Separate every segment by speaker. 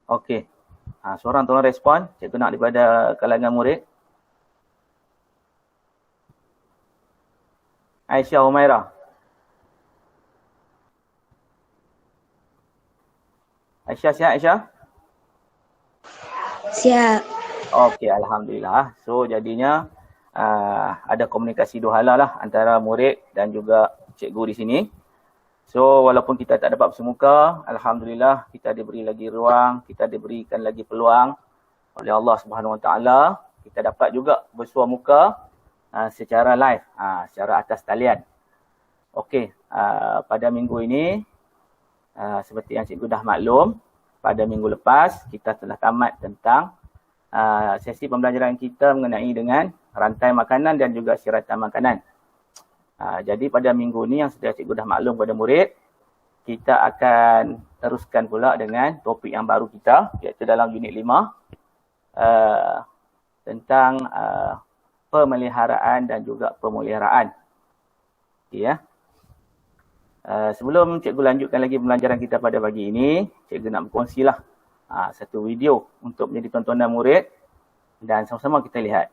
Speaker 1: Okey. Seorang tolong respon. Cikgu nak daripada kalangan murid. Aisyah Humairah. Aisyah sihat Aisyah?
Speaker 2: Siap.
Speaker 1: Okey, Alhamdulillah. So jadinya ada komunikasi dua hala lah antara murid dan juga cikgu di sini. So walaupun kita tak dapat bersemuka, Alhamdulillah kita diberi lagi ruang, kita diberikan lagi peluang oleh Allah Subhanahu Wa Taala. Kita dapat juga bersua muka secara live, secara atas talian. Okey, pada minggu ini, seperti yang cikgu dah maklum, pada minggu lepas kita telah tamat tentang sesi pembelajaran kita mengenai dengan rantai makanan dan juga siratan makanan. Jadi pada minggu ni yang sudah cikgu dah maklum kepada murid, kita akan teruskan pula dengan topik yang baru kita, iaitu dalam unit 5 tentang pemeliharaan dan juga pemuliharaan. Okay, ya. Sebelum cikgu lanjutkan lagi pembelajaran kita pada pagi ini, cikgu nak berkongsilah satu video untuk menjadi tontonan murid dan sama-sama kita lihat.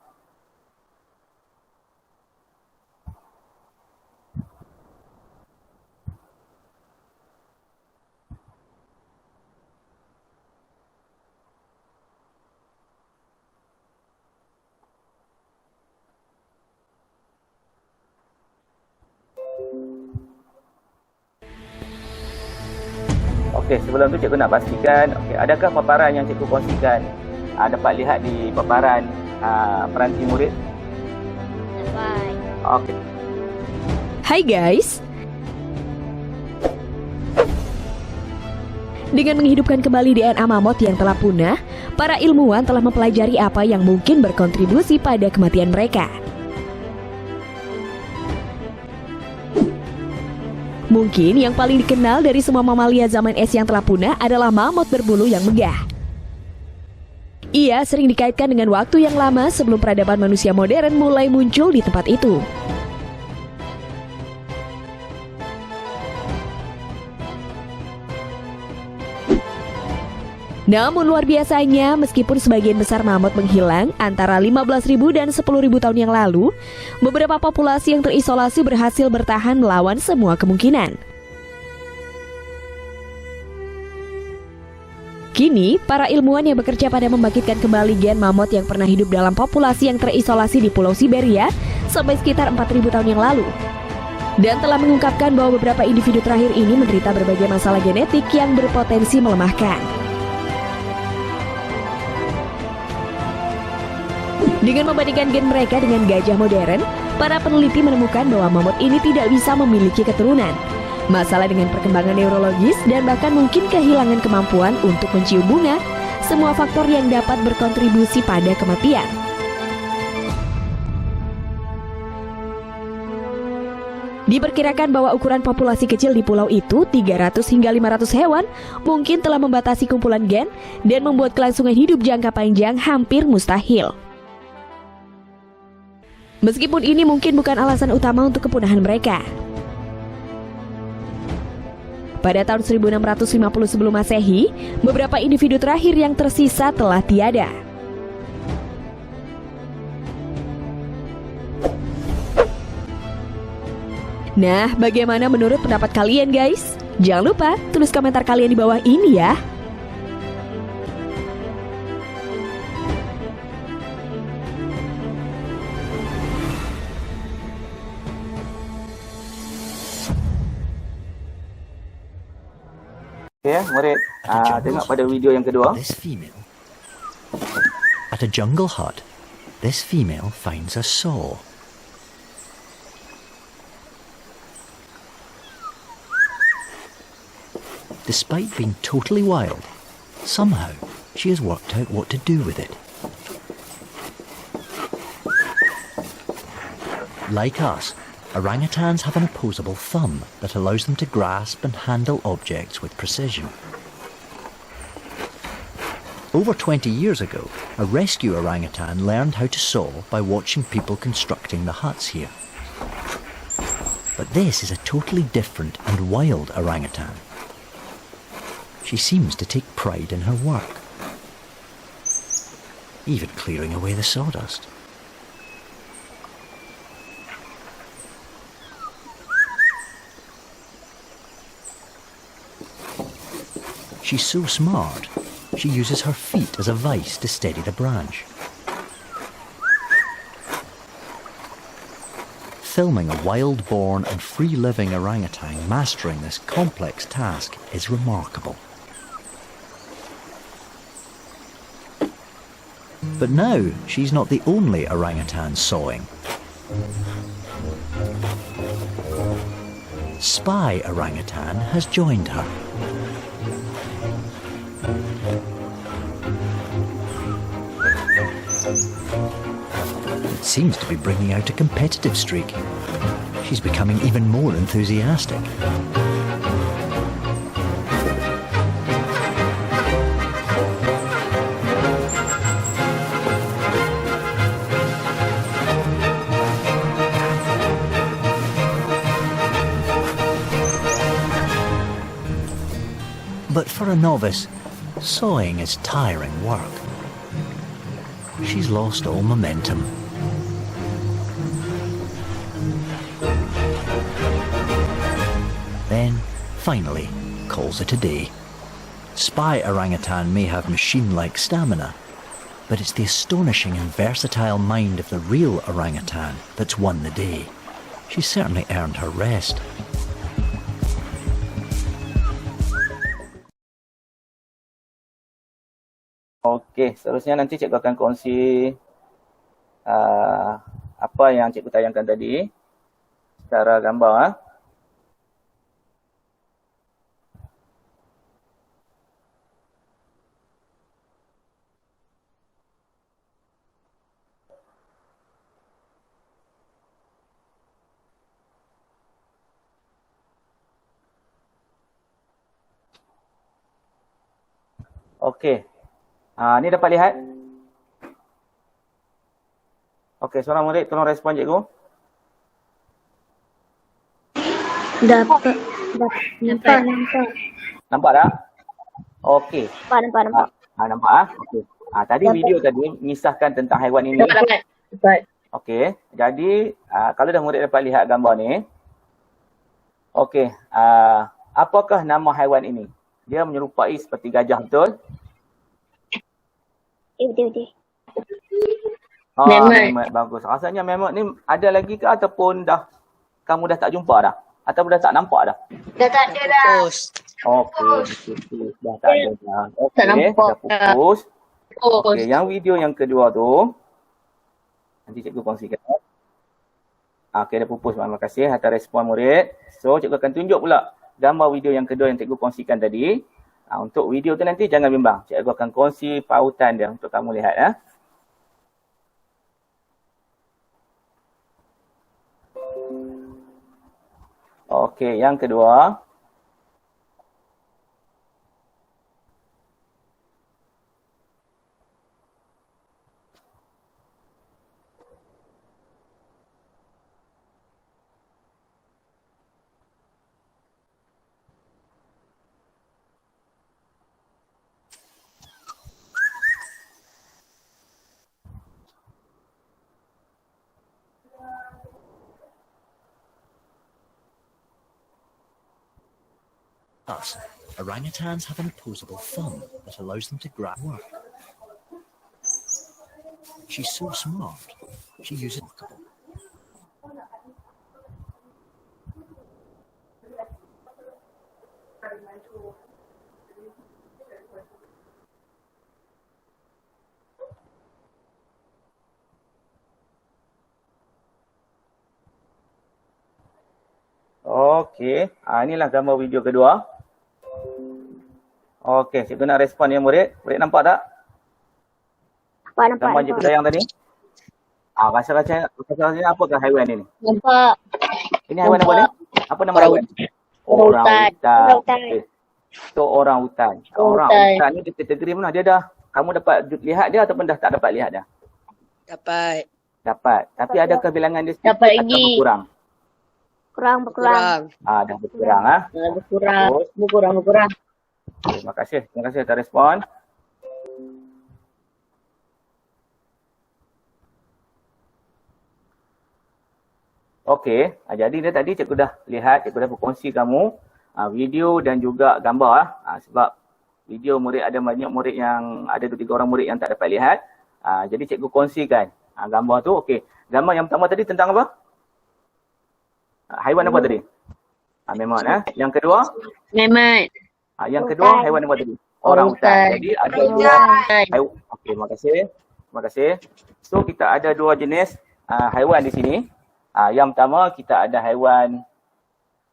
Speaker 1: Okey, sebelum tu cikgu nak pastikan, adakah paparan yang cikgu kongsikan dapat lihat di paparan peranti murid?
Speaker 2: Dapat.
Speaker 1: Okey.
Speaker 3: Hai guys. Dengan menghidupkan kembali DNA mamut yang telah punah, para ilmuwan telah mempelajari apa yang mungkin berkontribusi pada kematian mereka. Mungkin yang paling dikenal dari semua mamalia zaman es yang telah punah adalah mamut berbulu yang megah. Ia sering dikaitkan dengan waktu yang lama sebelum peradaban manusia modern mulai muncul di tempat itu. Namun luar biasanya, meskipun sebagian besar mamut menghilang antara 15.000 dan 10.000 tahun yang lalu, beberapa populasi yang terisolasi berhasil bertahan melawan semua kemungkinan. Kini, para ilmuwan yang bekerja pada membangkitkan kembali gen mamut yang pernah hidup dalam populasi yang terisolasi di Pulau Siberia sampai sekitar 4.000 tahun yang lalu, dan telah mengungkapkan bahwa beberapa individu terakhir ini menderita berbagai masalah genetik yang berpotensi melemahkan. Dengan membandingkan gen mereka dengan gajah modern, para peneliti menemukan bahwa mamut ini tidak bisa memiliki keturunan, masalah dengan perkembangan neurologis, dan bahkan mungkin kehilangan kemampuan untuk mencium bunga, semua faktor yang dapat berkontribusi pada kematian. Diperkirakan bahwa ukuran populasi kecil di pulau itu, 300 hingga 500 hewan, mungkin telah membatasi kumpulan gen dan membuat kelangsungan hidup jangka panjang hampir mustahil. Meskipun ini mungkin bukan alasan utama untuk kepunahan mereka. Pada tahun 1650 sebelum Masehi, beberapa individu terakhir yang tersisa telah tiada. Nah, bagaimana menurut pendapat kalian guys? Jangan lupa tulis komentar kalian di bawah ini ya.
Speaker 1: Okey, murid. Tengok pada video yang kedua.
Speaker 4: At a jungle hut, this female finds a saw. Despite being totally wild, somehow she has worked out what to do with it. Like us, orangutans have an opposable thumb that allows them to grasp and handle objects with precision. Over 20 years ago, a rescue orangutan learned how to saw by watching people constructing the huts here. But this is a totally different and wild orangutan. She seems to take pride in her work. even clearing away the sawdust. She's so smart, she uses her feet as a vice to steady the branch. Filming a wild-born and free-living orangutan mastering this complex task is remarkable. But now, she's not the only orangutan sawing. Spy orangutan has joined her. It seems to be bringing out a competitive streak. She's becoming even more enthusiastic. But for a novice, sawing is tiring work. She's lost all momentum. Then, finally, calls it a day. Spy orangutan may have machine-like stamina, but it's the astonishing and versatile mind of the real orangutan that's won the day. She's certainly earned her rest.
Speaker 1: Okey, seterusnya nanti cikgu akan kongsi apa yang cikgu tayangkan tadi secara gambar. Okey. Ni dapat lihat? Okey, seorang murid tolong respon cikgu.
Speaker 2: Dapat. Nampak.
Speaker 1: Nampak tak? Okey.
Speaker 2: Nampak.
Speaker 1: Nampak Okey. Tadi video tadi mengisahkan tentang haiwan ini.
Speaker 5: Dapat.
Speaker 1: Okey. Jadi kalau dah murid dapat lihat gambar ni. Okey. Apakah nama haiwan ini? Dia menyerupai seperti gajah, betul?
Speaker 2: Betul.
Speaker 1: Mammoth. Bagus. Rasanya mammoth ni ada lagi ke ataupun kamu dah tak jumpa dah? Ataupun dah tak nampak dah?
Speaker 2: Dah tak ada dah.
Speaker 1: Okey. Dah tak ada dah.
Speaker 5: Tak nampak.
Speaker 1: Dah pupus. Okey, yang video yang kedua tu nanti cikgu kongsikan. Okey, dah pupus. Terima kasih atas respon murid. So, cikgu akan tunjuk pula gambar video yang kedua yang cikgu kongsikan tadi. Untuk video tu nanti jangan bimbang. Cikgu akan kongsi pautan dia untuk kamu lihat. Okey, yang kedua.
Speaker 4: Thus, orangutans have an opposable thumb that allows them to grab work. She's so smart, she uses remarkable.
Speaker 1: Okey, inilah gambar video kedua. Okey, cikgu nak respon ya murid. Murid nampak tak?
Speaker 2: Nampak.
Speaker 1: Gambar cikgu tayang tadi. Rasa-rasanya apakah haiwan ini?
Speaker 5: Nampak.
Speaker 1: Ini haiwan apa ni? Apa nama haiwan?
Speaker 5: Orang hutan.
Speaker 1: Okay. So, orang hutan. Orang hutan ni dia kategori mana? Dia dah, kamu dapat lihat dia ataupun dah tak dapat lihat dia?
Speaker 5: Dapat.
Speaker 1: Tapi adakah bilangan dia
Speaker 5: Dapat
Speaker 1: atau
Speaker 5: lagi.
Speaker 1: berkurang?
Speaker 2: Berkurang.
Speaker 1: Dah berkurang.
Speaker 5: Berkurang.
Speaker 1: Terima kasih atas respon. Okey, jadi dia tadi cikgu dah lihat, cikgu dah berkongsi kamu video dan juga gambar sebab video murid ada banyak murid yang ada 2-3 orang murid yang tak dapat lihat. Jadi cikgu kongsikan gambar tu. Okey, gambar yang pertama tadi tentang apa? Haiwan apa tadi? Memang Yang kedua?
Speaker 5: Memang.
Speaker 1: Yang kedua haiwan apa tadi? Orang hutan. Jadi ada dua haiwan. Okey, terima kasih. Terima kasih. So kita ada 2 jenis haiwan di sini. Yang pertama kita ada haiwan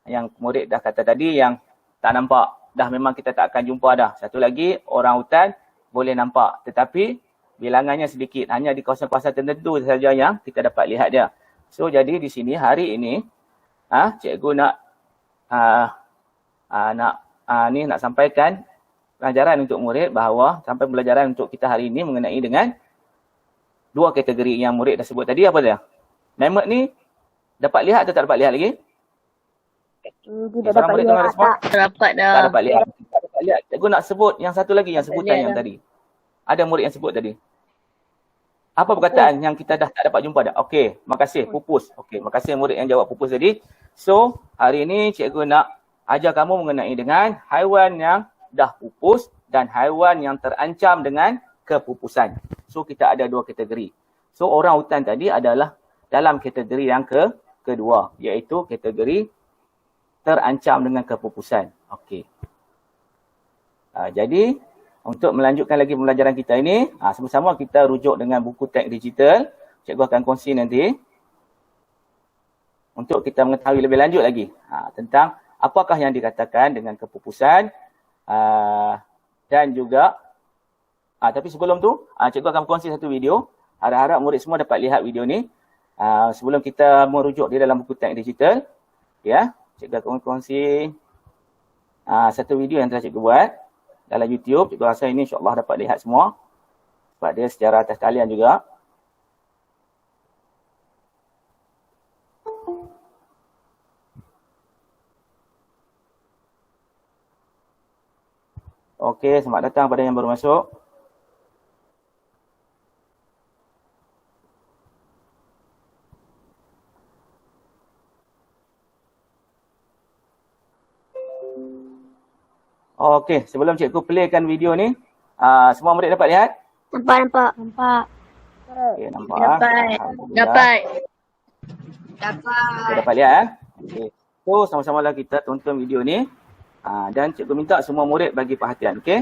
Speaker 1: yang murid dah kata tadi yang tak nampak. Dah memang kita tak akan jumpa dah. Satu lagi orang hutan boleh nampak tetapi bilangannya sedikit. Hanya di kawasan-kawasan tertentu saja yang kita dapat lihat dia. So jadi di sini hari ini cikgu nak nak sampaikan pelajaran untuk murid bahawa sampai pelajaran untuk kita hari ini mengenai dengan 2 kategori yang murid dah sebut tadi. Apa dia? Mammoth ni dapat lihat atau tak dapat lihat lagi?
Speaker 2: Tidak dapat
Speaker 1: murid
Speaker 2: lihat.
Speaker 1: tengah respon?
Speaker 5: Dapat dah.
Speaker 1: Tak dapat lihat. Tak dapat lihat. Cikgu nak sebut yang satu lagi yang sebutan yang tadi. Ada murid yang sebut tadi. Apa perkataan yang kita dah tak dapat jumpa dah? Okey, makasih. Pupus. Okey, makasih murid yang jawab pupus tadi. So, hari ini cikgu nak ajar kamu mengenai dengan haiwan yang dah pupus dan haiwan yang terancam dengan kepupusan. So, kita ada 2 kategori. So, orang hutan tadi adalah dalam kategori yang kedua, iaitu kategori terancam dengan kepupusan. Okey. Jadi, untuk melanjutkan lagi pembelajaran kita ini, sama-sama kita rujuk dengan buku teks digital. Cikgu akan kongsi nanti untuk kita mengetahui lebih lanjut lagi tentang apakah yang dikatakan dengan kepupusan dan juga tapi sebelum tu cikgu akan kongsi satu video. Harap-harap murid semua dapat lihat video ni sebelum kita merujuk di dalam buku teks digital. Ya, cikgu akan kongsi satu video yang telah cikgu buat dalam YouTube. Cikgu rasa ini insya-Allah dapat lihat semua sebab dia secara atas talian juga. Okey, selamat datang pada yang baru masuk. Okey, sebelum cikgu playkan video ni, semua murid dapat lihat?
Speaker 2: Nampak.
Speaker 1: Okey, nampak.
Speaker 5: Dapat.
Speaker 1: Okey, dapat lihat Okey. So, sama-samalah kita tonton video ni. Dan cikgu minta semua murid bagi perhatian, okey?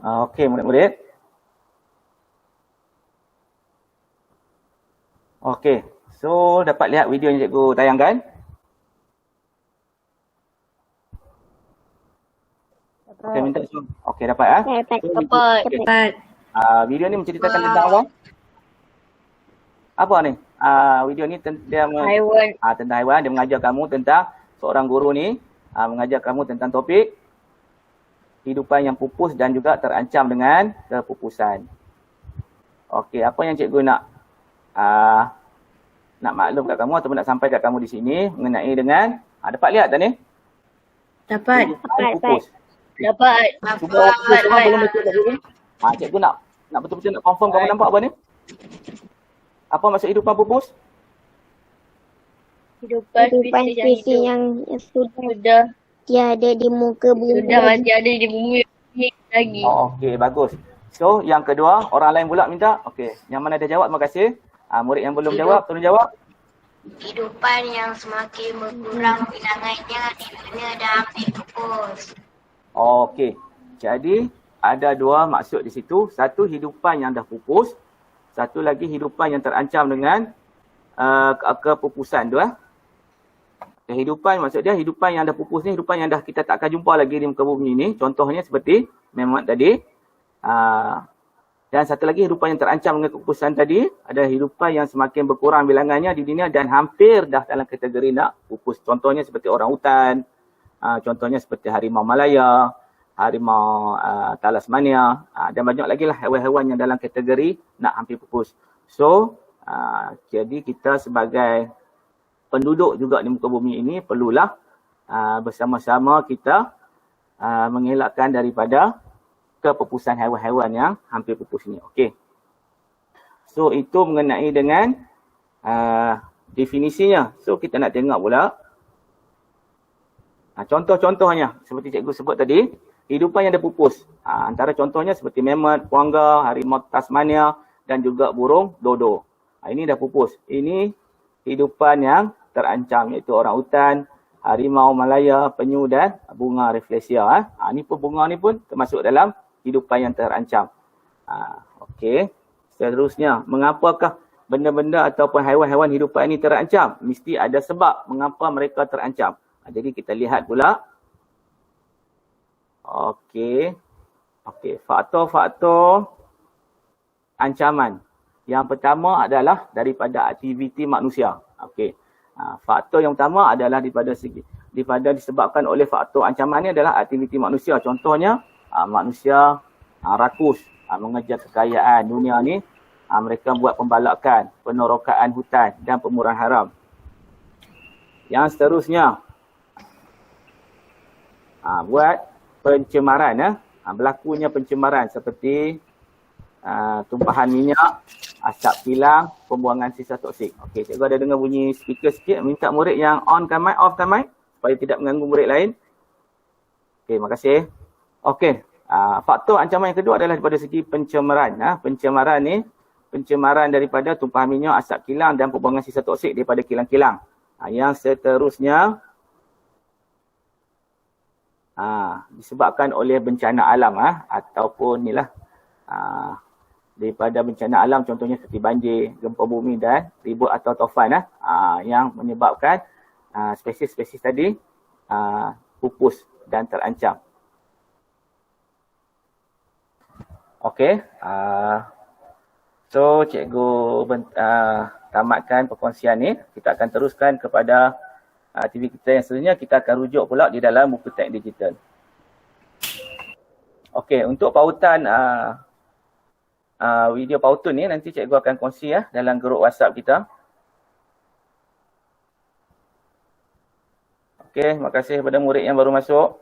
Speaker 1: Okey, murid-murid. Okey, so dapat lihat video yang cikgu tayangkan? Okey, minta zoom. Okey, dapat
Speaker 5: Dapat.
Speaker 1: video ni menceritakan tentang apa? Apa ni? Video ni dia
Speaker 5: Haiwan.
Speaker 1: tentang haiwan. Dia mengajar kamu tentang seorang guru ni mengajar kamu tentang topik kehidupan yang pupus dan juga terancam dengan kepupusan. Okey, apa yang cikgu nak maklum kat kamu ataupun nak sampai kat kamu di sini mengenai dengan dapat lihat tak ni?
Speaker 5: Dapat.
Speaker 1: Pupus.
Speaker 5: Dapat.
Speaker 1: Semua belum betul kat sini. Cikgu nak betul-betul nak confirm kamu nampak apa ni? Apa maksud hidupan pupus?
Speaker 5: Kehidupan
Speaker 2: Kehidupan
Speaker 5: spesies
Speaker 2: spesies
Speaker 5: yang
Speaker 2: yang sudah
Speaker 5: sudah
Speaker 2: tiada di muka bumi.
Speaker 5: masih ada di bumi lagi.
Speaker 1: Oh, okey, bagus. So, yang kedua, orang lain pula minta. Okey, yang mana dah jawab, terima kasih. Murid yang belum jawab, tolong jawab.
Speaker 6: Kehidupan yang semakin berkurang bilangannya di dunia dah hampir pupus.
Speaker 1: Okey, jadi ada dua maksud di situ. Satu, hidupan yang dah pupus. Satu lagi, hidupan yang terancam dengan kepupusan tu. Kehidupan, maksud dia hidupan yang dah pupus ni, hidupan yang dah kita tak akan jumpa lagi di muka bumi ni. Contohnya seperti Mehmet tadi. Dan satu lagi, hidupan yang terancam dengan kepupusan tadi, ada hidupan yang semakin berkurang bilangannya di dunia dan hampir dah dalam kategori nak pupus. Contohnya seperti orang hutan, contohnya seperti harimau Malaya, harimau Tasmania, dan banyak lagi lah haiwan-haiwan yang dalam kategori nak hampir pupus. So, jadi kita sebagai penduduk juga di muka bumi ini perlulah bersama-sama kita mengelakkan daripada kepupusan haiwan-haiwan yang hampir pupus ini. Okey. So itu mengenai dengan definisinya. So kita nak tengok pula contoh-contohnya seperti cikgu sebut tadi, hidupan yang ada pupus. Antara contohnya seperti Mehmet, Puangga, harimau Tasmania dan juga burung dodo. Ini dah pupus. Ini hidupan yang terancam iaitu orang hutan, harimau Malaya, penyu dan bunga Rafflesia. Ni pun bunga ni pun termasuk dalam hidupan yang terancam. Okey. Seterusnya, mengapakah benda-benda ataupun haiwan-haiwan hidupan ini terancam? Mesti ada sebab mengapa mereka terancam. Jadi kita lihat pula. Okey. Faktor-faktor ancaman. Yang pertama adalah daripada aktiviti manusia. Okey. Faktor yang utama adalah daripada disebabkan oleh faktor ancaman ini adalah aktiviti manusia. Contohnya, manusia rakus, mengejar kekayaan dunia ni. Mereka buat pembalakan, penerokaan hutan dan pemurahan haram. Yang seterusnya, buat pencemaran. Berlakunya pencemaran seperti tumpahan minyak, asap kilang, pembuangan sisa toksik. Okey, cikgu ada dengar bunyi speaker sikit. Minta murid yang onkan mic, offkan mic supaya tidak mengganggu murid lain. Okey, terima kasih. Okey, faktor ancaman yang kedua adalah daripada segi pencemaran. Pencemaran ni, pencemaran daripada tumpahan minyak, asap kilang dan pembuangan sisa toksik daripada kilang-kilang. Yang seterusnya, disebabkan oleh bencana alam ataupun inilah daripada bencana alam, contohnya seperti banjir, gempa bumi dan ribut atau taufan yang menyebabkan spesies-spesies tadi pupus dan terancam. Okey, so cikgu tamatkan perkongsian ni. Kita akan teruskan kepada aktiviti kita yang seterusnya. Kita akan rujuk pula di dalam buku teks digital. Okey, untuk pautan video pautun ni nanti cikgu akan kongsi dalam grup WhatsApp kita. Okey, terima kasih kepada murid yang baru masuk.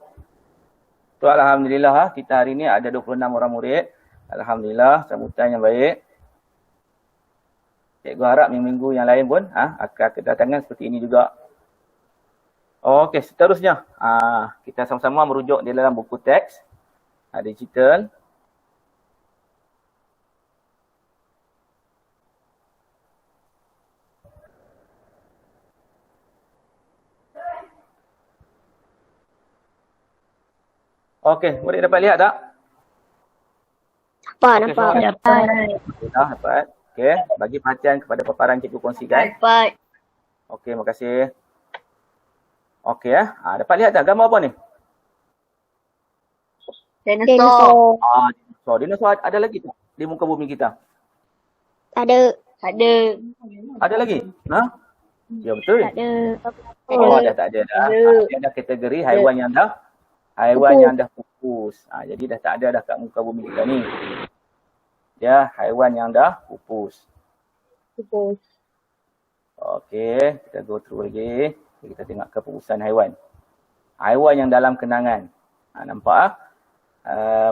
Speaker 1: So, alhamdulillah kita hari ni ada 26 orang murid. Alhamdulillah, sambutan yang baik. Cikgu harap minggu-minggu yang lain pun akan kedatangan seperti ini juga. Okey, seterusnya kita sama-sama merujuk di dalam buku teks digital. Okey, murid dapat lihat tak?
Speaker 2: Nampak.
Speaker 1: Dapat. Okey, bagi perhatian kepada paparan cikgu kongsikan.
Speaker 5: Dapat.
Speaker 1: Okey, terima kasih. Okey dapat lihat tak gambar apa ni?
Speaker 5: Dinosaur.
Speaker 1: Dinosaur ada lagi tak di muka bumi kita?
Speaker 2: Ada.
Speaker 1: Ada lagi? Ya betul.
Speaker 2: Ada.
Speaker 1: Dah tak ada dah. Dia dah kategori haiwan yang dah pupus. Jadi dah tak ada dah kat muka bumi kita ni. Dia haiwan yang dah pupus. Okey, kita go through lagi. Kita tengok kepupusan haiwan. Haiwan yang dalam kenangan. Nampak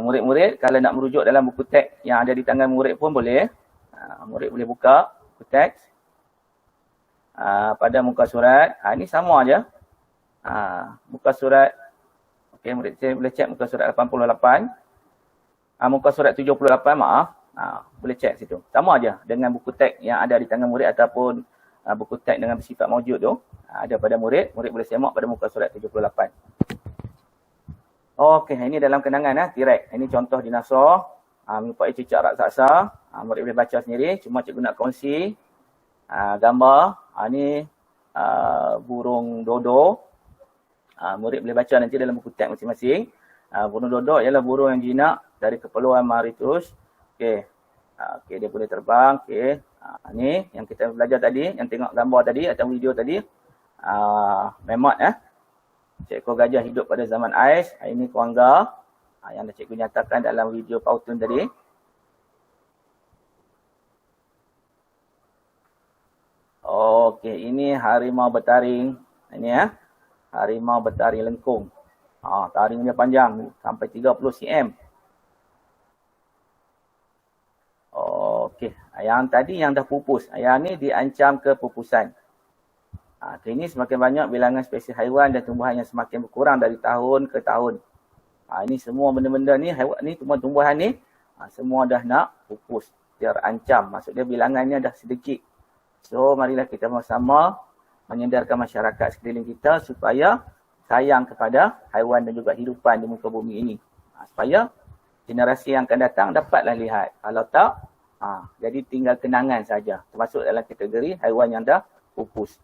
Speaker 1: murid-murid kalau nak merujuk dalam buku teks yang ada di tangan murid pun boleh. Murid boleh buka buku teks. pada muka surat. Ini sama aja. Muka surat, okey, murid saya boleh cek muka surat 88. Muka surat 78, maaf. Boleh cek situ. Sama aja dengan buku teks yang ada di tangan murid ataupun buku teks dengan bersifat maujud tu. Ada pada murid. Murid boleh semak pada muka surat 78. Okey, ini dalam kenangan T-Rex. Ini contoh dinosaur. Menyerupai cicak raksasa. Murid boleh baca sendiri. Cuma cikgu nak kongsi gambar. Ini burung dodo. Murid boleh baca nanti dalam buku teks masing-masing. Burung dodo ialah burung yang jinak dari Kepulauan Mauritius. Okey. Okey, dia boleh terbang. Okey. Ni yang kita belajar tadi, yang tengok gambar tadi atau video tadi. Memot seekor gajah hidup pada zaman ais. Ini koangga yang dah cikgu nyatakan dalam video pautun tadi. Okey, ini harimau bertaring. Ini harimau bertaring lengkung. Taringnya panjang sampai 30 cm. Okey, yang tadi yang dah pupus. Yang ni diancam kepupusan. Kini semakin banyak bilangan spesies haiwan dan tumbuhan yang semakin berkurang dari tahun ke tahun. Ini semua benda-benda ni, haiwan ni, tumbuhan ni, semua dah nak pupus. Terancam. Maksudnya bilangannya dah sedikit. So, marilah kita bersama menyedarkan masyarakat sekeliling kita supaya sayang kepada haiwan dan juga hidupan di muka bumi ini. Supaya generasi yang akan datang dapatlah lihat. Kalau tak, jadi tinggal kenangan saja. Termasuk dalam kategori haiwan yang dah pupus.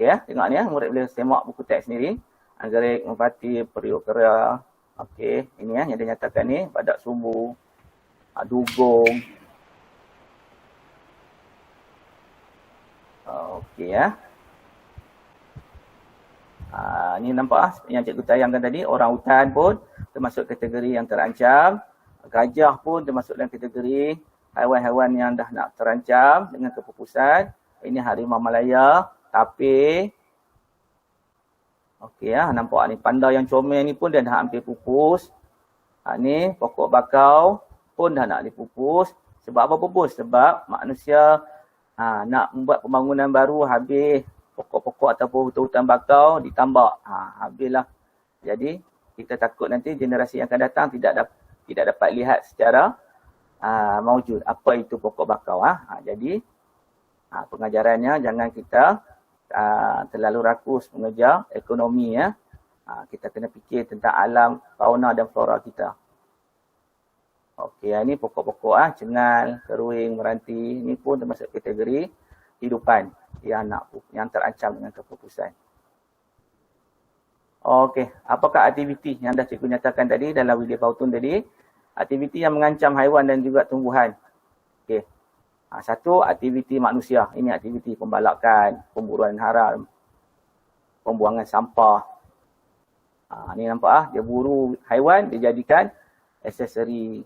Speaker 1: Okey tengok ni murid boleh semak buku teks sendiri. Anggerik, merpati, periuk kera. Okey, ini yang dinyatakan ni, badak sumbu, dugong. Okey ni nampak yang cikgu tayangkan tadi, orang hutan pun termasuk kategori yang terancam. Gajah pun termasuk dalam kategori haiwan-haiwan yang dah nak terancam dengan kepupusan. Ini harimau Malaya, tapir. Okey nampak ni panda yang comel ni pun dah hampir pupus. Ni pokok bakau pun dah nak dipupus. Sebab apa pupus? Sebab manusia nak membuat pembangunan baru, habis pokok-pokok ataupun hutan-hutan bakau ditambak. Habislah. Jadi kita takut nanti generasi yang akan datang tidak dapat lihat secara maujud apa itu pokok bakau. Jadi pengajarannya jangan kita terlalu rakus mengejar ekonomi kita kena fikir tentang alam, fauna dan flora kita. Okey, ini pokok-pokok cengal, keruing, meranti, ini pun termasuk kategori hidupan yang terancam dengan kepupusan. Okey, apakah aktiviti yang dah cikgu nyatakan tadi dalam video pautun tadi? Aktiviti yang mengancam haiwan dan juga tumbuhan. Okey. Satu, aktiviti manusia. Ini aktiviti pembalakan, pemburuan haram, pembuangan sampah. Ni nampak dia buru haiwan, dia jadikan aksesori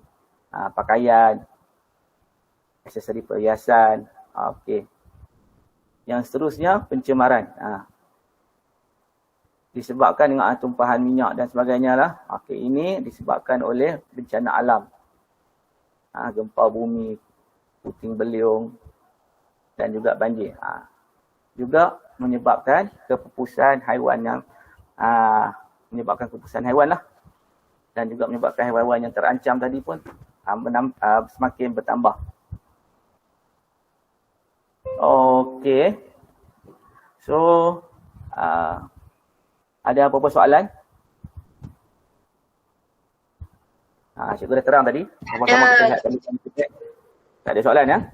Speaker 1: pakaian, aksesori perhiasan. Okey. Yang seterusnya, pencemaran. Disebabkan dengan tumpahan minyak dan sebagainya lah. Okey, ini disebabkan oleh bencana alam. Gempa bumi, puting beliung dan juga banjir. Juga menyebabkan kepupusan haiwan yang menyebabkan kepupusan haiwan lah. Dan juga menyebabkan haiwan yang terancam tadi pun semakin bertambah. Okey. So, ada apa-apa soalan? Cikgu dah terang tadi. Sama-sama kita lihat tadi. Tak ada soalan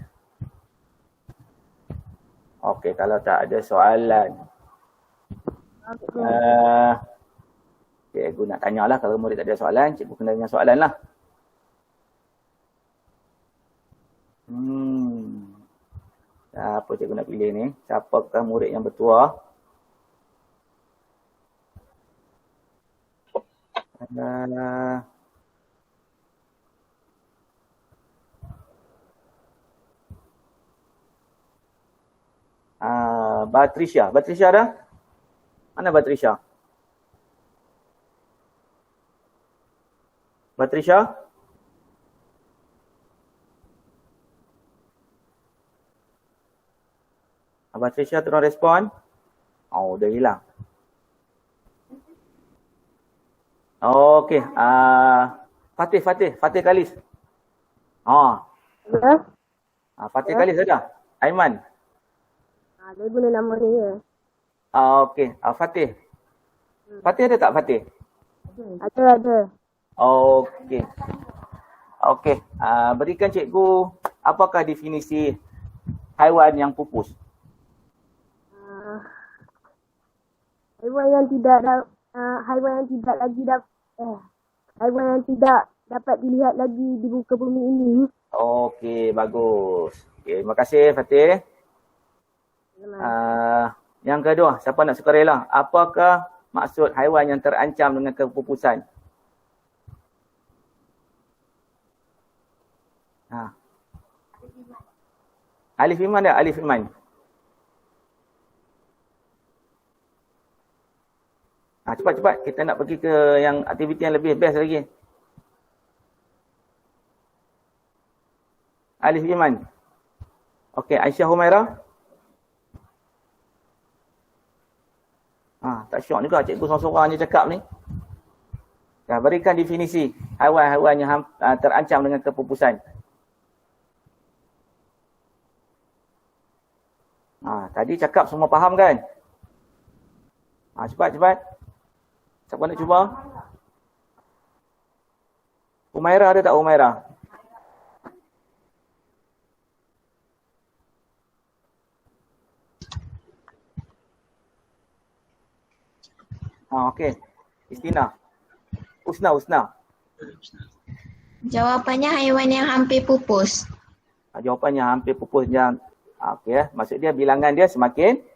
Speaker 1: Okey, kalau tak ada soalan. Cikgu nak tanyalah, kalau murid tak ada soalan, cikgu kena tanya soalan lah. Siapa cikgu nak pilih ni? Siapakah murid yang bertuah? Batrisha. Batrisha dah? Mana Batrisha? Batrisha? Abang Trisha tolong respon. Oh, dah hilang. Okey. Fatih Khalis.
Speaker 2: Ya.
Speaker 1: Fatih Khalis ada? Aiman.
Speaker 2: Dia guna nama dia.
Speaker 1: Okey. Fatih. Fatih ada tak Fatih?
Speaker 2: Ada.
Speaker 1: Okey. Berikan cikgu apakah definisi haiwan yang pupus?
Speaker 2: Haiwan yang tidak dapat dilihat lagi di muka bumi ini.
Speaker 1: Okey, bagus. Okay, terima kasih Fatih. Yang kedua, siapa nak sukarela? Apakah maksud haiwan yang terancam dengan kepupusan? Alif Iman tak? Alif Iman. Cepat. Kita nak pergi ke yang aktiviti yang lebih best lagi. Alif Iman. Okey, Aisyah Humaira. Tak syok juga cikgu seorang-seorang je cakap ni. Berikan definisi haiwan-haiwan yang terancam dengan kepupusan. Tadi cakap semua faham kan? Cepat. Siapa nak cuba? Umaira ada tak Umaira? Okey. Istina. Usna.
Speaker 6: Jawapannya haiwan yang hampir pupus.
Speaker 1: Jawapannya hampir pupus. Okey. Maksud dia bilangan dia semakin.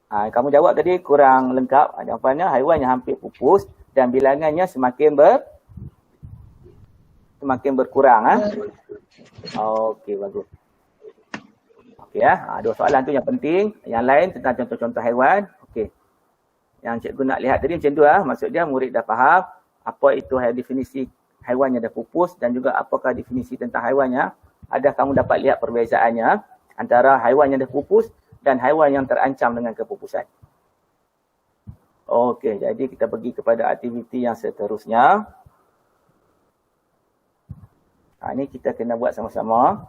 Speaker 1: Kamu jawab tadi kurang lengkap. Jawapannya haiwan yang hampir pupus dan bilangannya semakin berkurang. Okey, bagus. Okey dua soalan tu yang penting. Yang lain tentang contoh-contoh haiwan. Okey. Yang cikgu nak lihat tadi macam tu maksud dia murid dah faham apa itu definisi haiwan yang dah pupus dan juga apakah definisi tentang haiwannya. Adakah kamu dapat lihat perbezaannya antara haiwan yang dah pupus dan haiwan yang terancam dengan kepupusan. Okey, jadi kita pergi kepada aktiviti yang seterusnya. Ini kita kena buat sama-sama.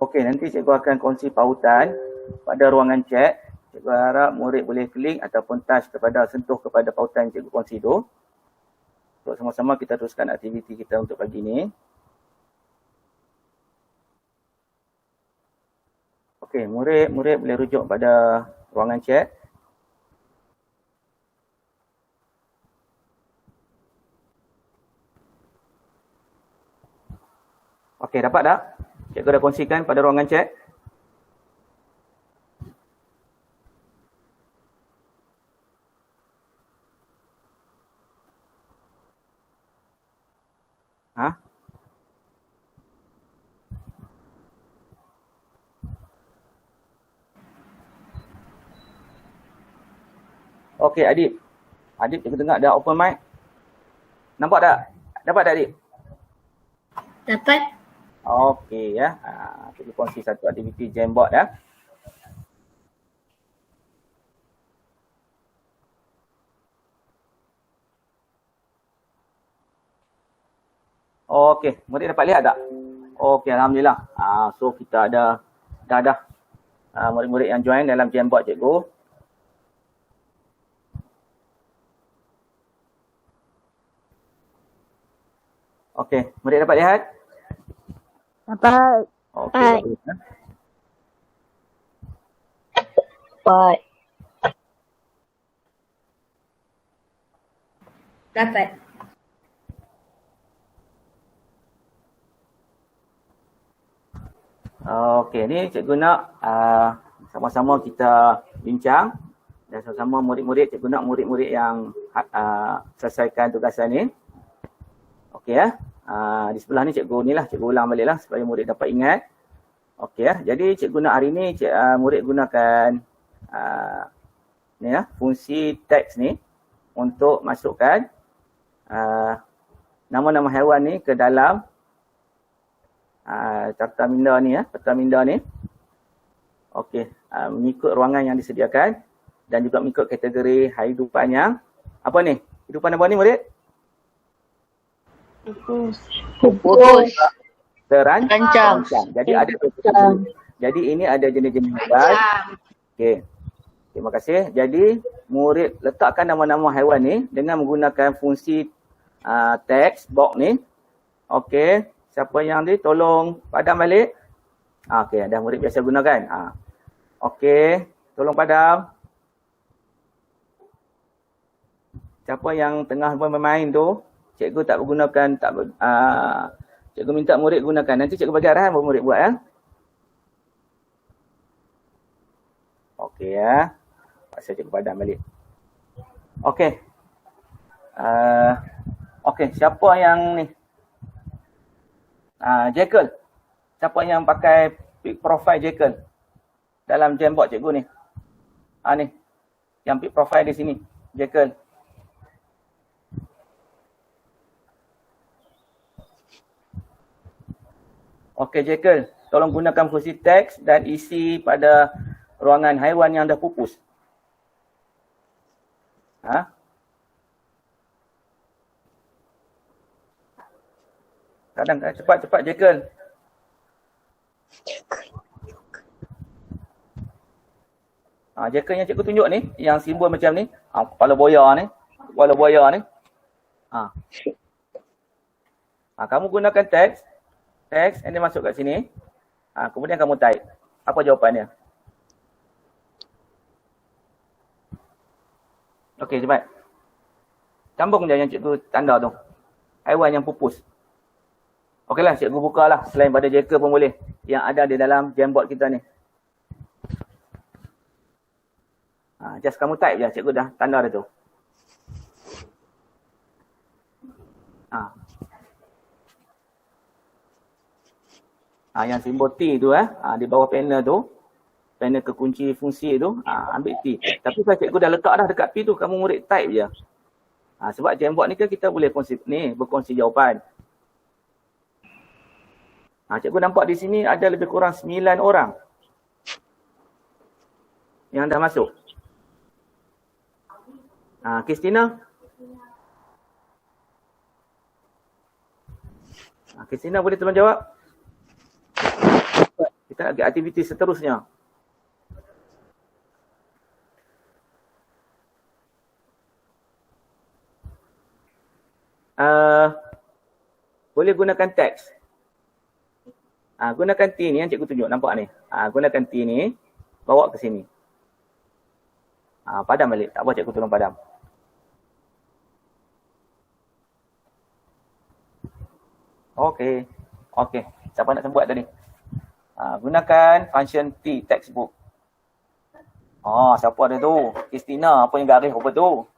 Speaker 1: Okey, nanti cikgu akan kongsi pautan pada ruangan chat. Cikgu harap murid boleh klik ataupun touch sentuh kepada pautan yang cikgu kongsi tu. Untuk sama-sama kita teruskan aktiviti kita untuk pagi ni. Okey, murid boleh rujuk pada ruangan chat. Okey, dapat tak? Cikgu dah kongsikan pada ruangan chat. Okey, Adib. Adib cikgu dengar dah open mic. Nampak tak? Dapat tak, Adib?
Speaker 6: Dapat?
Speaker 1: Okey kita kongsi satu aktiviti Jamboard Okey, murid dapat lihat tak? Okey, alhamdulillah. So kita dah murid-murid yang join dalam Jamboard cikgu. Okey, murid dapat lihat?
Speaker 2: Dapat.
Speaker 1: Okey.
Speaker 5: Dapat.
Speaker 7: Dapat.
Speaker 1: Okey, ni cikgu nak sama-sama kita bincang dan sama-sama murid-murid, cikgu nak murid-murid yang selesaikan tugasan ni. Okey ya. Di sebelah ni cikgu ni lah, cikgu ulang balik lah supaya murid dapat ingat. Okey ya. Jadi cikgu nak hari ni murid gunakan ni lah, fungsi teks ni untuk masukkan nama-nama haiwan ni ke dalam tafta minda ni ya, peta minda ni. Okey, mengikut ruangan yang disediakan dan juga mengikut kategori hidupan yang apa ni? Hidupan apa ni murid?
Speaker 5: Pupus.
Speaker 1: Terancam. Jadi ada jadi ini ada jenis-jenis haiwan. Okey. Terima kasih. Jadi murid letakkan nama-nama haiwan ni dengan menggunakan fungsi teks box ni. Okey. Siapa yang ni tolong padam balik. Okey, dah murid biasa gunakan. Okey, tolong padam. Siapa yang tengah bermain tu, cikgu tak gunakan, cikgu minta murid gunakan. Nanti cikgu bagi arahan apa murid buat ya. Okey ya. Pasal cikgu padam balik. Okey. Okey, siapa yang ni? Jekyll. Siapa yang pakai pick profile Jekyll dalam Jamboard cikgu ni? Ni. Yang pick profile di sini. Jekyll. Okey Jekyll. Tolong gunakan fungsi teks dan isi pada ruangan haiwan yang dah pupus. Kadang cepat-cepat Jekyll. Jekyll yang cikgu tunjuk ni, yang simbol macam ni, kepala buaya ni, kamu gunakan teks and then masuk kat sini. Kemudian kamu type. Apa jawapannya? Okey, cepat. Sambung je yang cikgu tanda tu. Haiwan yang pupus. Okeylah, cikgu bukalah selain pada Jekyll pun boleh yang ada di dalam Jamboard kita ni. Just kamu type je, cikgu dah tanda dah tu. Yang simbol T tu di bawah panel tu, panel kekunci fungsi tu, ambil T. Tapi kalau cikgu dah letak dah dekat P tu, kamu murid type je. Sebab Jamboard ni kan kita boleh berkongsi jawapan. Cikgu nampak di sini ada lebih kurang 9 orang yang dah masuk. Kristina? Kristina boleh tolong jawab? Kita agak aktiviti seterusnya. Boleh gunakan teks. Gunakan T ni yang cikgu tunjuk, nampak ni. Gunakan T ni, bawa ke sini. Padam balik, tak apa cikgu tolong padam. Okey. Siapa nak buat tadi? Gunakan function T, textbook. Siapa ada tu? Kristina, apa yang garis apa tu?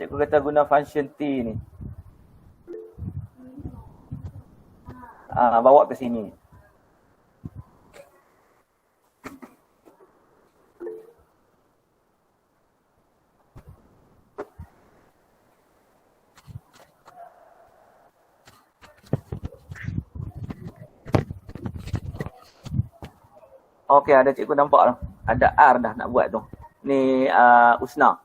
Speaker 1: Cikgu kata guna function T ni. Bawa ke sini. Okey, ada cikgu nampak tu. Ada R dah nak buat tu. Ni Usna.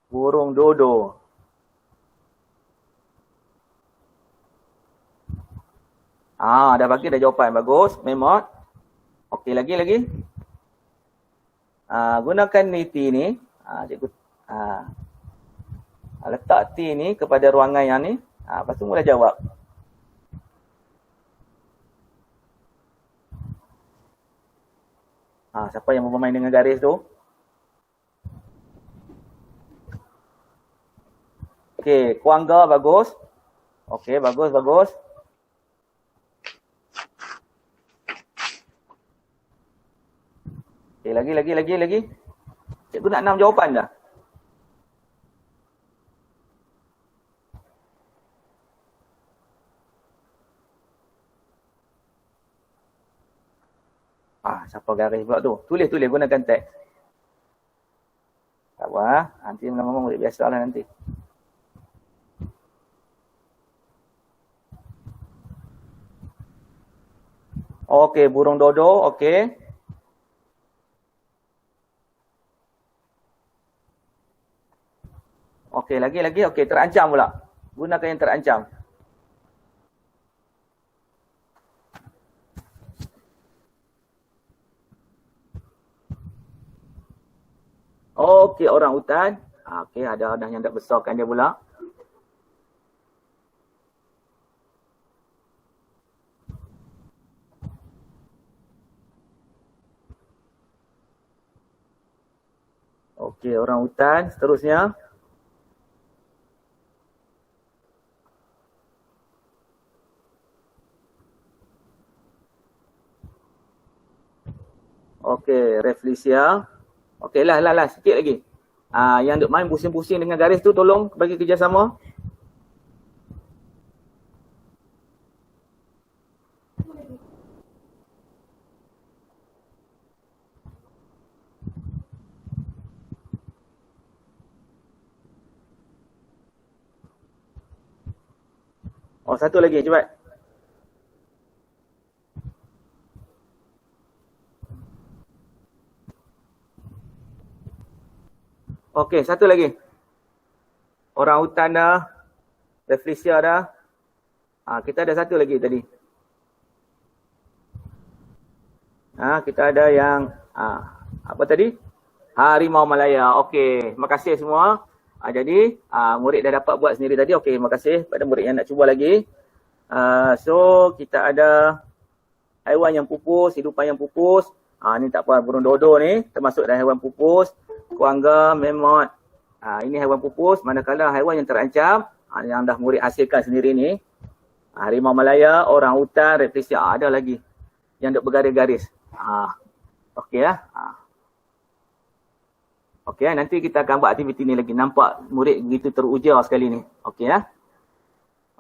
Speaker 1: Burung dodo. Dah bagi dah jawapan. Bagus. Memot. Okey, lagi. Gunakan T ni. Cikgu letak T ni kepada ruangan yang ni. Lepas tu mula jawab. Siapa yang bermain dengan garis tu? Okey, Kuangga bagus. Okey, bagus. Okey, lagi. Cikgu nak 6 jawapan dah. Siapa garis pula tu? Tulis gunakan teks. Tak apa. Nanti lama-lama murid biasalah nanti. Okey, burung dodo. Okey. Okey, lagi. Okey, terancam pula. Gunakan yang terancam. Okey, orang hutan. Okey, ada yang tak besarkan dia pula. Okey, orang hutan. Seterusnya. Okey, Rafflesia. Okey lah, sikit lagi. Yang duk main pusing-pusing dengan garis tu tolong bagi kerjasama. Satu lagi, cepat. Okey, satu lagi. Orang hutan dah. Rafflesia dah. Kita ada satu lagi tadi. Kita ada yang apa tadi? Harimau Malaya. Okey, terima kasih semua. Jadi murid dah dapat buat sendiri tadi. Okey, terima kasih pada murid yang nak cuba lagi. So kita ada haiwan yang pupus, hidupan yang pupus. Ni tak apa, burung dodo ni termasuk dalam haiwan pupus. Kuangga, memot. Ini haiwan pupus. Manakala haiwan yang terancam, yang dah murid hasilkan sendiri ni. Harimau Malaya, orang hutan, Rafflesia. Ada lagi yang duk bergaris-garis. Okey lah. Okey lah. Nanti kita akan buat aktiviti ni lagi. Nampak murid begitu teruja sekali ni. Okey lah.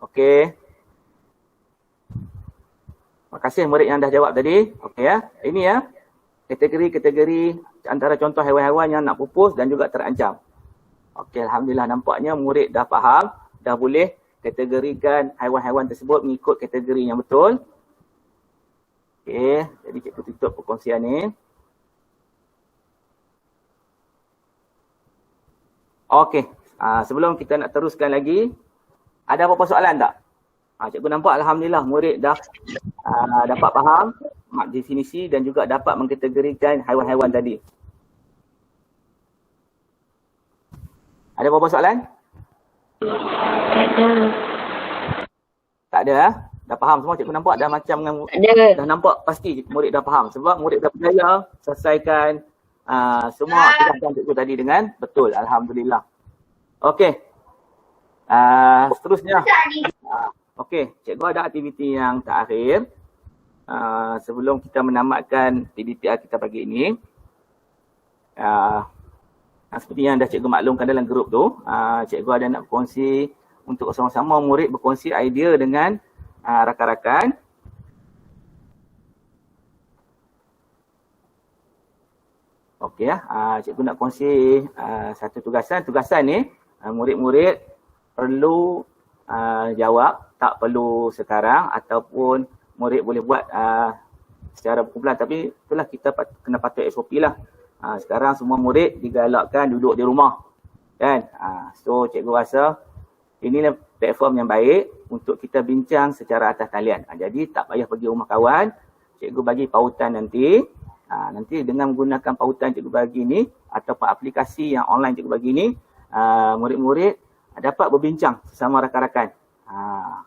Speaker 1: Okey. Terima kasih murid yang dah jawab tadi. Okey ya. Ini ya. Kategori-kategori antara contoh haiwan-haiwan yang nak pupus dan juga terancam. Okey, alhamdulillah nampaknya murid dah faham, dah boleh kategorikan haiwan-haiwan tersebut mengikut kategori yang betul. Okey, jadi cikgu tutup perkongsian ni. Okey, sebelum kita nak teruskan lagi, ada apa-apa soalan tak? Cikgu nampak alhamdulillah murid dah dapat faham definisi dan juga dapat mengkategorikan haiwan-haiwan tadi. Ada apa-apa soalan? Tak ada. Dah faham semua, cikgu nampak dah macam dah nampak pasti murid dah faham sebab murid dah berjaya selesaikan semua aktiviti cikgu tadi dengan betul. Alhamdulillah. Okey. Seterusnya. Okey, cikgu ada aktiviti yang terakhir. Sebelum kita menamatkan PBPR kita pagi ini, seperti yang dah cikgu maklumkan dalam grup tu, cikgu ada nak berkongsi untuk sama-sama murid berkongsi idea dengan rakan-rakan. Okey cikgu nak kongsi satu tugasan. Tugasan ni murid-murid perlu jawab, tak perlu sekarang ataupun murid boleh buat secara berkumpulan, tapi itulah kita kena patuh SOP lah. Sekarang semua murid digalakkan duduk di rumah. Kan? So cikgu rasa inilah platform yang baik untuk kita bincang secara atas talian. Jadi tak payah pergi rumah kawan, cikgu bagi pautan nanti. Nanti dengan menggunakan pautan cikgu bagi ni ataupun aplikasi yang online cikgu bagi ni, murid-murid dapat berbincang sesama rakan-rakan.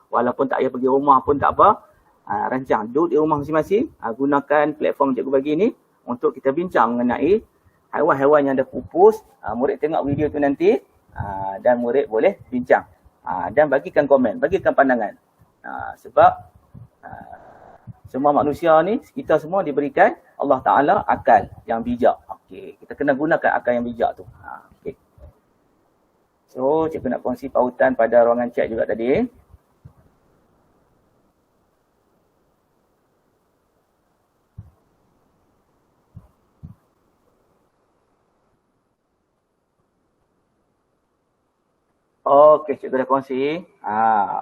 Speaker 1: Walaupun tak payah pergi rumah pun tak apa. Rancang duduk di rumah masing-masing, gunakan platform cikgu bagi ni untuk kita bincang mengenai haiwan-haiwan yang dah pupus. Murid tengok video tu nanti dan murid boleh bincang dan bagikan komen, bagikan pandangan. Sebab semua manusia ni, kita semua diberikan Allah Ta'ala akal yang bijak. Okey, kita kena gunakan akal yang bijak tu. Okey. So, cikgu nak kongsi pautan pada ruangan chat juga tadi. Okey, cikgu dah kongsi.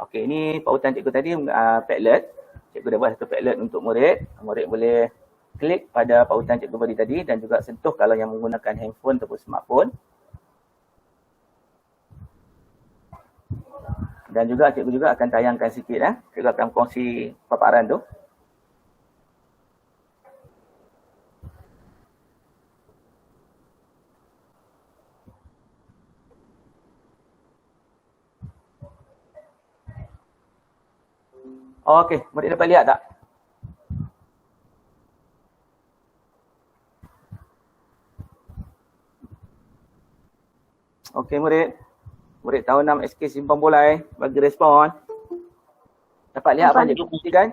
Speaker 1: Okey, ini pautan cikgu tadi, Padlet. Cikgu dah buat satu Padlet untuk murid. Murid boleh klik pada pautan cikgu beri tadi dan juga sentuh kalau yang menggunakan handphone ataupun smartphone. Dan juga cikgu juga akan tayangkan sikit. Cikgu akan kongsi paparan tu. Okey, murid dapat lihat tak? Okey murid. Murid tahun 6 SK Simpang Bolai bagi respon. Dapat lihat apa cikgu kongsikan?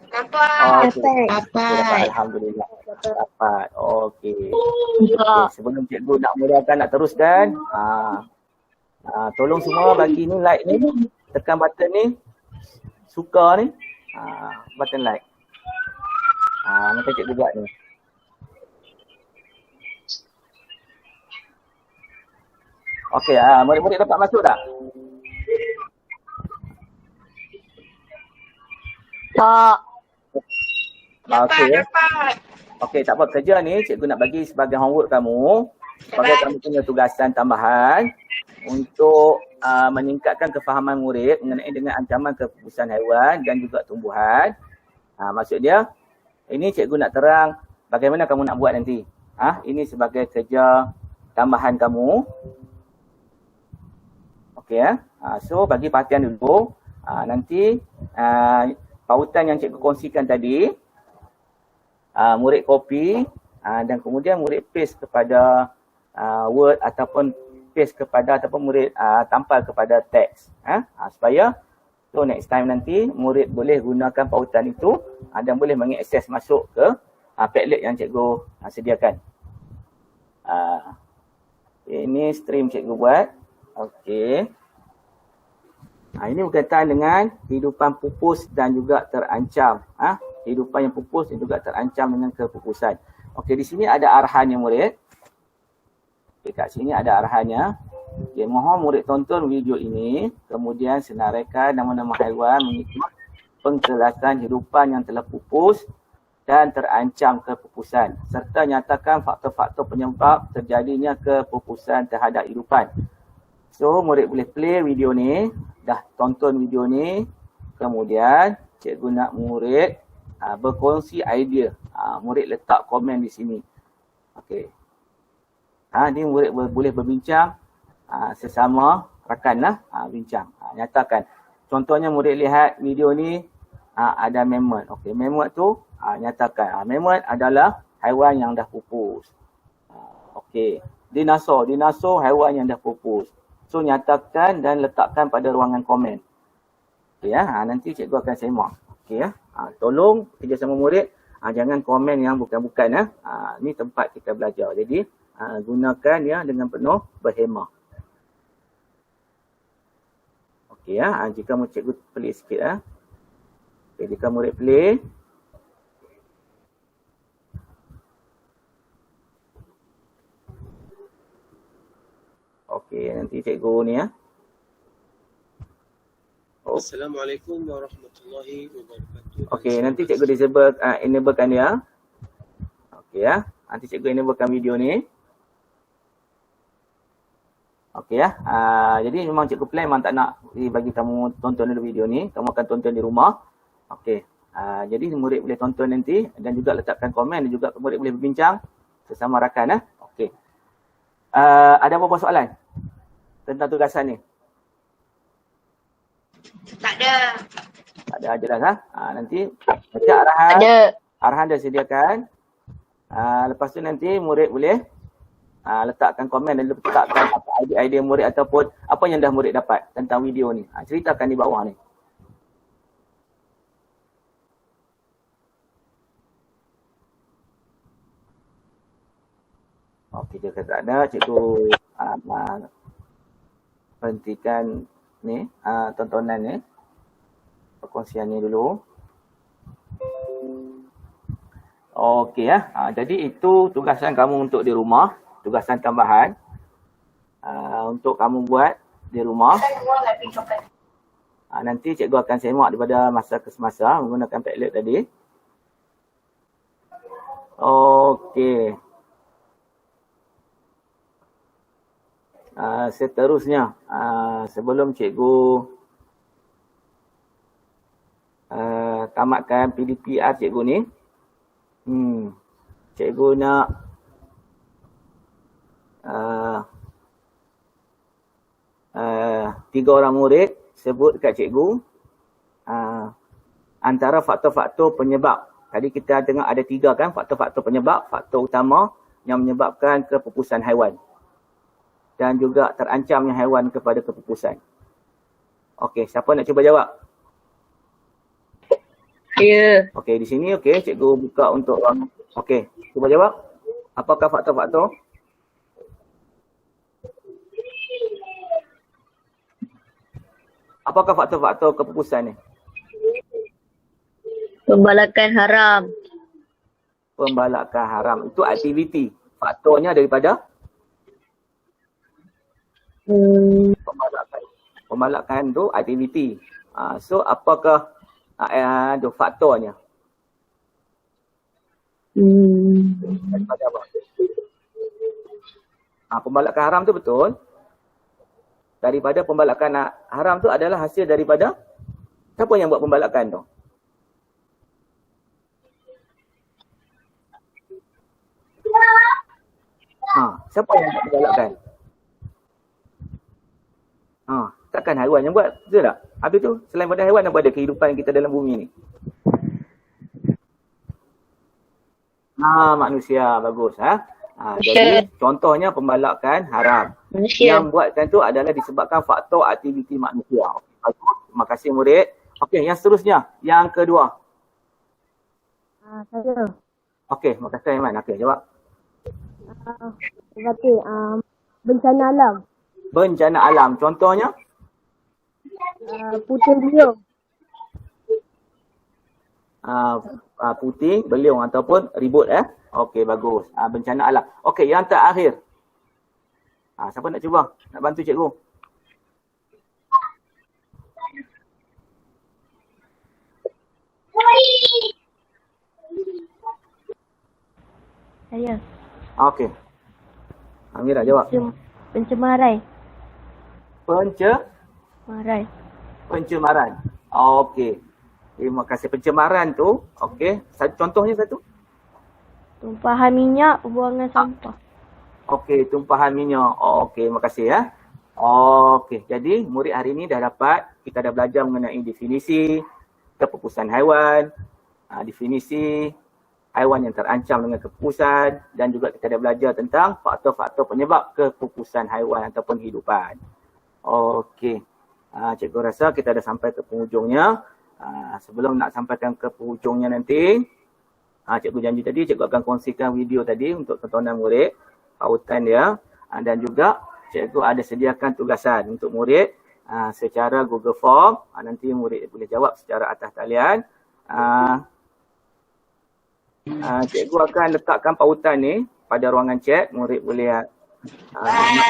Speaker 6: Dapat.
Speaker 1: Okey. Dapat. Alhamdulillah. Dapat. Okey. Sebelum cikgu nak mulakan, nak teruskan, tolong semua bagi ni like ni, tekan button ni, suka ni, button like. Macam cikgu buat ni. Okey, murid-murid dapat masuk tak?
Speaker 5: Tak.
Speaker 6: Dapat.
Speaker 1: Okey, tak apa. Kerja ni cikgu nak bagi sebagai homework kamu. Sebagai kamu punya tugasan tambahan untuk meningkatkan kefahaman murid mengenai dengan ancaman kepupusan haiwan dan juga tumbuhan. Maksud dia, ini cikgu nak terang bagaimana kamu nak buat nanti. Ini sebagai kerja tambahan kamu. Okey so bagi perhatian dulu. Nanti pautan yang cikgu kongsikan tadi, murid copy dan kemudian murid paste kepada Word ataupun paste kepada ataupun murid tampal kepada teks. Supaya so next time nanti murid boleh gunakan pautan itu dan boleh mengakses masuk ke Padlet yang cikgu sediakan. Ini stream cikgu buat. Okey. Ini berkaitan dengan kehidupan pupus dan juga terancam. Kehidupan yang pupus dan juga terancam dengan kepupusan. Okey, di sini ada arahannya murid. Okey, kat sini ada arahannya. Okay, mohon murid tonton video ini, kemudian senaraikan nama-nama haiwan mengikut penjelasan kehidupan yang telah pupus dan terancam kepupusan, serta nyatakan faktor-faktor penyebab terjadinya kepupusan terhadap kehidupan. So, murid boleh play video ni, dah tonton video ni, kemudian cikgu nak murid berkongsi idea. Murid letak komen di sini. Okey. Ni murid boleh berbincang sesama rakan lah, bincang. Nyatakan. Contohnya murid lihat video ni ada mammoth. Okey, mammoth tu nyatakan. Mammoth adalah haiwan yang dah pupus. Okey. Dinosaur haiwan yang dah pupus. So nyatakan dan letakkan pada ruangan komen. Okey nanti cikgu akan semak. Okey tolong kerjasama murid jangan komen yang bukan-bukan ni tempat kita belajar. Jadi gunakan dengan penuh berhemah. Okey jika cikgu play sikit Okay, jika murid play. Okey, nanti cikgu ni
Speaker 7: Assalamualaikum warahmatullahi wabarakatuh.
Speaker 1: Okey, nanti cikgu disable enablekan dia. Okey nanti cikgu enablekan video ni. Okey ya. Jadi memang cikgu plan memang tak nak bagi kamu tonton dulu video ni. Kamu akan tonton di rumah. Okey. Jadi murid boleh tonton nanti dan juga letakkan komen dan juga murid boleh berbincang sesama rakan. Okey. Ada apa-apa soalan tentang tugasan ni?
Speaker 6: Tak ada.
Speaker 1: Tak ada, jelas nanti baca arahan.
Speaker 5: Ada.
Speaker 1: Arahan dah sediakan. Lepas tu nanti murid boleh letakkan komen dan letakkan apa idea murid ataupun apa yang dah murid dapat tentang video ni. Ceritakan di bawah ni. Okey, jika tak ada, cikgu hentikan ni tontonan ni. Perkongsian ni dulu. Okey ya. Jadi itu tugasan kamu untuk di rumah. Tugasan tambahan untuk kamu buat di rumah. Nanti cikgu akan semak daripada masa ke semasa menggunakan Padlet tadi. Okey. Seterusnya, sebelum cikgu tamatkan PDPR cikgu ni, cikgu nak tiga orang murid sebut dekat cikgu antara faktor-faktor penyebab. Tadi kita tengok ada 3 kan faktor-faktor penyebab, faktor utama yang menyebabkan kepupusan haiwan dan juga terancamnya haiwan kepada kepupusan. Okey, siapa nak cuba jawab?
Speaker 5: Ya.
Speaker 1: Okey, di sini cikgu buka untuk orang. Okey, cuba jawab. Apakah faktor-faktor? Apakah faktor-faktor kepupusan ni?
Speaker 5: Pembalakan haram.
Speaker 1: Pembalakan haram. Itu aktiviti. Faktornya daripada? Pembalakan tu aktiviti. So apakah tu faktornya? Daripada apa? Pembalakan haram tu betul. Daripada pembalakan haram tu adalah hasil daripada siapa yang buat pembalakan tu? Siapa yang buat pembalakan? Takkan haiwan yang buat, betul tak? Habis tu, selain pada haiwan, apa ada kehidupan kita dalam bumi ni? Manusia, bagus. Jadi, contohnya pembalakan haram.
Speaker 5: Manusia.
Speaker 1: Yang buatkan tu adalah disebabkan faktor aktiviti manusia. Bagus. Terima kasih murid. Okey, yang seterusnya. Yang kedua.
Speaker 2: Saya.
Speaker 1: Okey, terima kasih Aiman. Okey, jawab.
Speaker 2: Berarti bencana alam.
Speaker 1: Bencana alam. Contohnya?
Speaker 2: Puting beliung.
Speaker 1: Puting, beliung ataupun ribut. Okey, bagus. Bencana alam. Okey, yang terakhir. Siapa nak cuba? Nak bantu cikgu?
Speaker 2: Saya.
Speaker 1: Okey. Amira jawab.
Speaker 2: Pencemaran.
Speaker 1: Pencemaran. Okey. Terima kasih. Pencemaran tu, okey. Contohnya satu.
Speaker 2: Tumpahan minyak, pembuangan sampah.
Speaker 1: Okey, tumpahan minyak. Okey, terima kasih ya. Okey, jadi murid hari ini dah dapat, kita dah belajar mengenai definisi kepupusan haiwan, definisi haiwan yang terancam dengan kepupusan dan juga kita dah belajar tentang faktor-faktor penyebab kepupusan haiwan ataupun hidupan. Okey. Cikgu rasa kita dah sampai ke penghujungnya. Sebelum nak sampaikan ke penghujungnya nanti, cikgu janji tadi cikgu akan kongsikan video tadi untuk tontonan murid, pautan dia, dan juga cikgu ada sediakan tugasan untuk murid secara Google Form. Nanti murid boleh jawab secara atas talian. Cikgu akan letakkan pautan ni pada ruangan chat. Murid boleh nak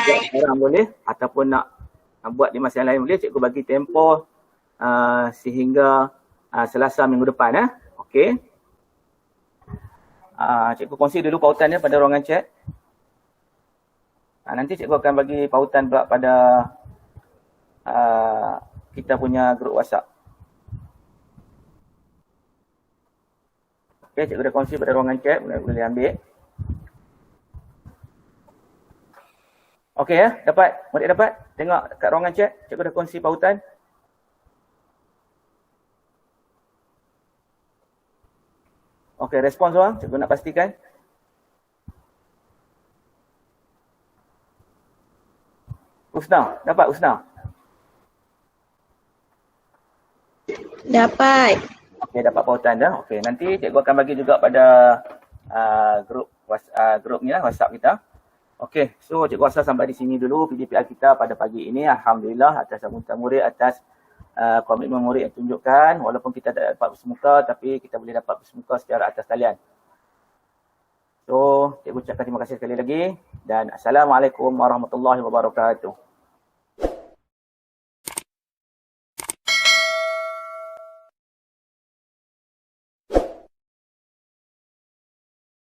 Speaker 1: buat sekarang boleh ataupun nak buat di masa yang lain boleh. Cikgu bagi tempoh sehingga Selasa minggu depan. Okey. Cikgu kongsi dulu pautan dia pada ruangan chat. Nanti cikgu akan bagi pautan pula pada kita punya grup WhatsApp. Okey, cikgu dah kongsi pada ruangan chat, boleh ambil. Okey ya, dapat? Murid dapat? Tengok kat ruangan chat, cikgu dah kongsi pautan. Okey, respon seorang, cikgu nak pastikan. Usna, dapat Usna?
Speaker 5: Dapat.
Speaker 1: Okey, dapat pautan dah. Okey, nanti cikgu akan bagi juga pada grup ni lah, WhatsApp kita. Okey, so cikgu rasa sampai di sini dulu PDPR kita pada pagi ini. Alhamdulillah atas sambutan murid, atas komitmen murid yang tunjukkan. Walaupun kita tak dapat bersemuka, tapi kita boleh dapat bersemuka secara atas talian. So, cikgu ucapkan terima kasih sekali lagi dan Assalamualaikum warahmatullahi wabarakatuh.